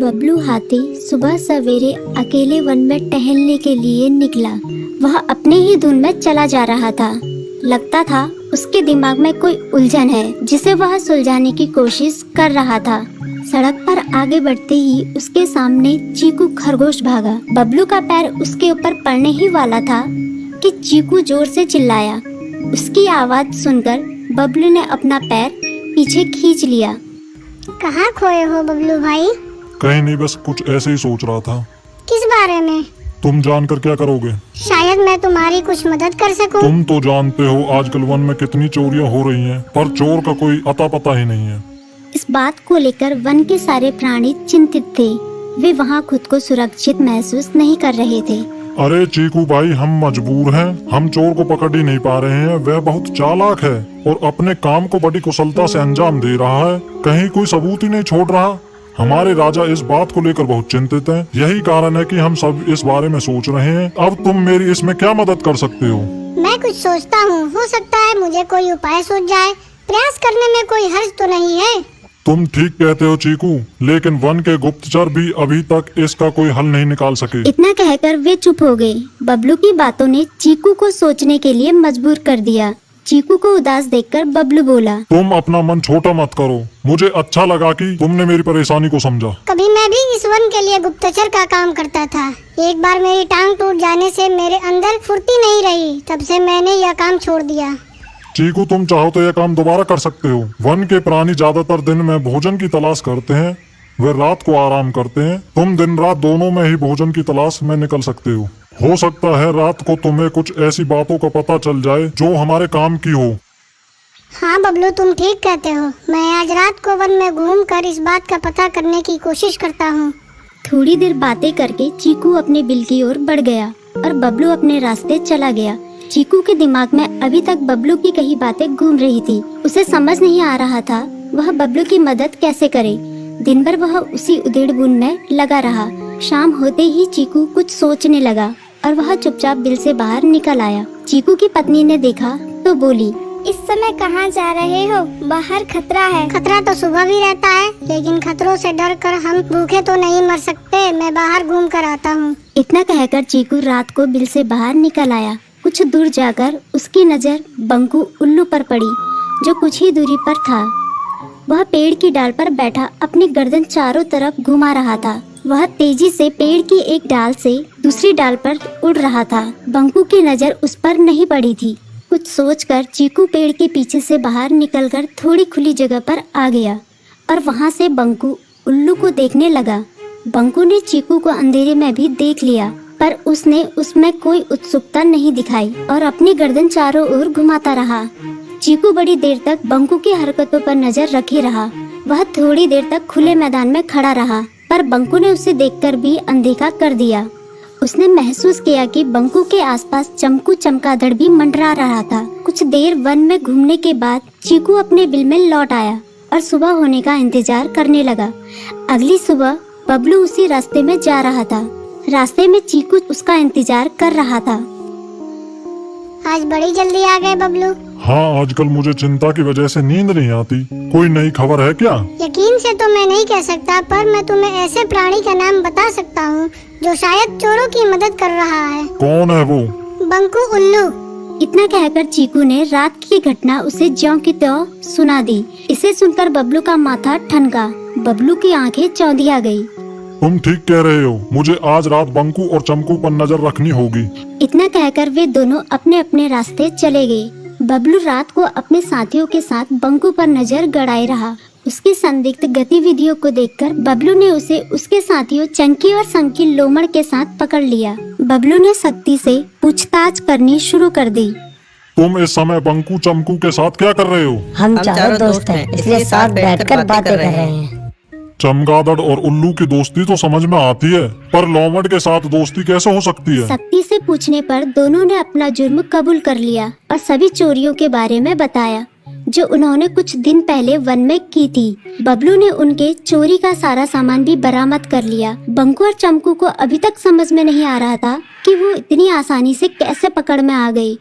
बबलू हाथी सुबह सवेरे अकेले वन में टहलने के लिए निकला। वह अपने ही धुन में चला जा रहा था। लगता था उसके दिमाग में कोई उलझन है जिसे वह सुलझाने की कोशिश कर रहा था। सड़क पर आगे बढ़ते ही उसके सामने चीकू खरगोश भागा। बबलू का पैर उसके ऊपर पड़ने ही वाला था कि चीकू जोर से चिल्लाया। उसकी आवाज सुनकर बबलू ने अपना पैर पीछे खींच लिया। कहाँ खोए हो बबलू भाई? कहीं नहीं, बस कुछ ऐसे ही सोच रहा था। किस बारे में? तुम जानकर क्या करोगे? शायद मैं तुम्हारी कुछ मदद कर सकूं। तुम तो जानते हो आजकल वन में कितनी चोरियां हो रही हैं, पर चोर का कोई अता पता ही नहीं है। इस बात को लेकर वन के सारे प्राणी चिंतित थे। वे वहाँ खुद को सुरक्षित महसूस नहीं कर रहे थे। अरे चीकू भाई, हम मजबूर हैं। हम चोर को पकड़ ही नहीं पा रहे हैं। वह बहुत चालाक है और अपने काम को बड़ी कुशलता से अंजाम दे रहा है। कहीं कोई सबूत ही नहीं छोड़ रहा। हमारे राजा इस बात को लेकर बहुत चिंतित हैं। यही कारण है कि हम सब इस बारे में सोच रहे हैं। अब तुम मेरी इसमें क्या मदद कर सकते हो? मैं कुछ सोचता हूँ, हो सकता है मुझे कोई उपाय सूझ जाए। प्रयास करने में कोई हर्ज तो नहीं है। तुम ठीक कहते हो चीकू, लेकिन वन के गुप्तचर भी अभी तक इसका कोई हल नहीं निकाल सके। इतना कहकर वे चुप हो गए। बबलू की बातों ने चीकू को सोचने के लिए मजबूर कर दिया। चीकू को उदास देखकर बबलू बोला, तुम अपना मन छोटा मत करो। मुझे अच्छा लगा कि तुमने मेरी परेशानी को समझा। कभी मैं भी इस वन के लिए गुप्तचर का काम करता था। एक बार मेरी टांग टूट जाने से मेरे अंदर फुर्ती नहीं रही। तब से मैंने यह काम छोड़ दिया। चीकू, तुम चाहो तो यह काम दोबारा कर सकते हो। वन के प्राणी ज्यादातर दिन में भोजन की तलाश करते हैं, वे रात को आराम करते हैं। तुम दिन रात दोनों में ही भोजन की तलाश में निकल सकते हो। हो सकता है रात को तुम्हें कुछ ऐसी बातों का पता चल जाए जो हमारे काम की हो। हाँ बबलू, तुम ठीक कहते हो। मैं आज रात को वन में घूमकर इस बात का पता करने की कोशिश करता हूँ। थोड़ी देर बातें करके चीकू अपने बिल की ओर बढ़ गया और बबलू अपने रास्ते चला गया। चीकू के दिमाग में अभी तक बबलू की कही बातें घूम रही थी। उसे समझ नहीं आ रहा था वह बबलू की मदद कैसे करे। दिन भर वह उसी उधेड़-बुन में लगा रहा। शाम होते ही चीकू कुछ सोचने लगा और वह चुपचाप बिल से बाहर निकल आया। चीकू की पत्नी ने देखा तो बोली, इस समय कहाँ जा रहे हो? बाहर खतरा है। खतरा तो सुबह भी रहता है, लेकिन खतरों से डर कर हम भूखे तो नहीं मर सकते। मैं बाहर घूम कर आता हूँ। इतना कहकर चीकू रात को बिल से बाहर निकल आया। कुछ दूर जाकर उसकी नजर बंकू उल्लू पर पड़ी, जो कुछ ही दूरी पर था। वह पेड़ की डाल पर बैठा अपनी गर्दन चारों तरफ घुमा रहा था। वह तेजी से पेड़ की एक डाल से दूसरी डाल पर उड़ रहा था। बंकू की नजर उस पर नहीं पड़ी थी। कुछ सोचकर चीकू पेड़ के पीछे से बाहर निकलकर थोड़ी खुली जगह पर आ गया और वहां से बंकू उल्लू को देखने लगा। बंकू ने चीकू को अंधेरे में भी देख लिया, पर उसने उसमें कोई उत्सुकता नहीं दिखाई और अपनी गर्दन चारों ओर घुमाता रहा। चीकू बड़ी देर तक बंकू की हरकतों पर नजर रखे रहा। वह थोड़ी देर तक खुले मैदान में खड़ा रहा, पर बंकू ने उसे देखकर भी अनदेखा कर दिया। उसने महसूस किया कि बंकू के आसपास चमकू चमगादड़ भी मंडरा रहा था। कुछ देर वन में घूमने के बाद चीकू अपने बिल में लौट आया और सुबह होने का इंतजार करने लगा। अगली सुबह बबलू उसी रास्ते में जा रहा था। रास्ते में चीकू उसका इंतजार कर रहा था। आज बड़ी जल्दी आ गए बबलू। हाँ, आजकल मुझे चिंता की वजह से नींद नहीं आती। कोई नई खबर है क्या? यकीन से तो मैं नहीं कह सकता, पर मैं तुम्हें ऐसे प्राणी का नाम बता सकता हूँ जो शायद चोरों की मदद कर रहा है। कौन है वो? बंकू उल्लू। इतना कहकर चीकू ने रात की घटना उसे ज्यों की त्यों सुना दी। इसे सुनकर बबलू का माथा ठनका। बबलू की आंखें चौंधिया गई। तुम ठीक कह रहे हो। मुझे आज रात बंकू और चमकू पर नजर रखनी होगी। इतना कहकर वे दोनों अपने अपने रास्ते चले गए। बबलू रात को अपने साथियों के साथ बंकू पर नजर गड़ाए रहा। उसकी संदिग्ध गतिविधियों को देखकर बबलू ने उसे उसके साथियों चंकी और संकी लोमड़ के साथ पकड़ लिया। बबलू ने सख्ती से पूछताछ करनी शुरू कर दी। तुम इस समय बंकू चमकू के साथ क्या कर रहे हो? हम चारों दोस्त हैं, इसलिए साथ बैठकर बातें कर रहे हैं। चमगादड़ और उल्लू की दोस्ती तो समझ में आती है, पर लोमड़ के साथ दोस्ती कैसे हो सकती है? सख्ती से पूछने पर दोनों ने अपना जुर्म कबूल कर लिया और सभी चोरियों के बारे में बताया जो उन्होंने कुछ दिन पहले वन में की थी। बबलू ने उनके चोरी का सारा सामान भी बरामद कर लिया। बंकू और चमकू को अभी तक समझ में नहीं आ रहा था कि वो इतनी आसानी से कैसे पकड़ में आ गई।